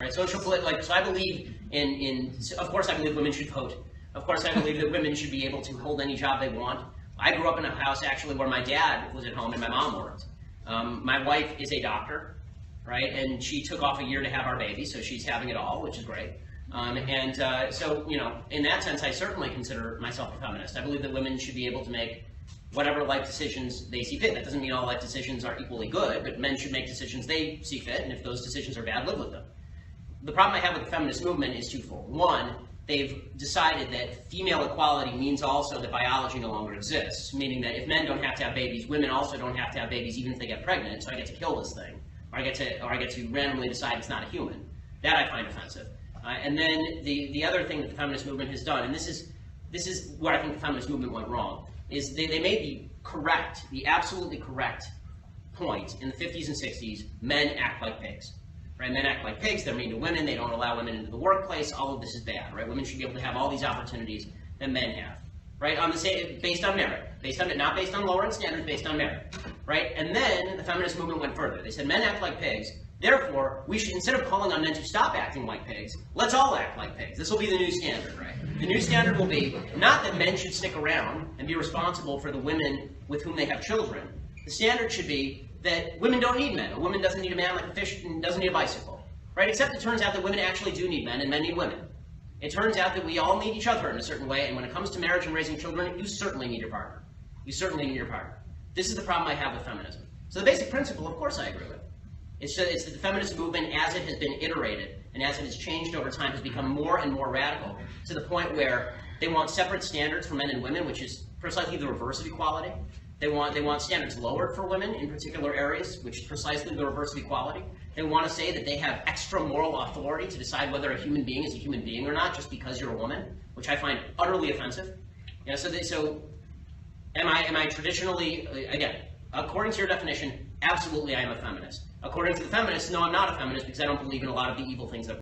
Right? So I believe of course I believe women should vote. Of course I believe that women should be able to hold any job they want. I grew up in a house actually where my dad was at home and my mom worked. My wife is a doctor, right? And she took off a year to have our baby, so she's having it all, which is great. So, you know, in that sense, I certainly consider myself a feminist. I believe that women should be able to make whatever life decisions they see fit. That doesn't mean all life decisions are equally good, but men should make decisions they see fit, and if those decisions are bad, live with them. The problem I have with the feminist movement is twofold. One, they've decided that female equality means also that biology no longer exists, meaning that if men don't have to have babies, women also don't have to have babies even if they get pregnant, so I get to kill this thing, or I get to randomly decide it's not a human. That I find offensive. And then the other thing that the feminist movement has done, and this is where I think the feminist movement went wrong, is they made the absolutely correct point in the 50s and 60s, men act like pigs. Right? Men act like pigs, they're mean to women, they don't allow women into the workplace, all of this is bad. Right? Women should be able to have all these opportunities that men have. Right? Based on merit. Not based on lowering standards, based on merit. Right? And then the feminist movement went further. They said men act like pigs, therefore, we should, instead of calling on men to stop acting like pigs, let's all act like pigs. This will be the new standard, right? The new standard will be not that men should stick around and be responsible for the women with whom they have children. The standard should be that women don't need men. A woman doesn't need a man like a fish and doesn't need a bicycle, right? Except it turns out that women actually do need men and men need women. It turns out that we all need each other in a certain way, and when it comes to marriage and raising children, you certainly need your partner. You certainly need your partner. This is the problem I have with feminism. So the basic principle, of course I agree with. It's that the feminist movement, as it has been iterated and as it has changed over time, has become more and more radical to the point where they want separate standards for men and women, which is precisely the reverse of equality. They want standards lowered for women in particular areas, which is precisely the reverse of equality. They want to say that they have extra moral authority to decide whether a human being is a human being or not just because you're a woman, which I find utterly offensive. You know, so am I traditionally, again, according to your definition, absolutely I am a feminist. According to the feminists, no, I'm not a feminist because I don't believe in a lot of the evil things that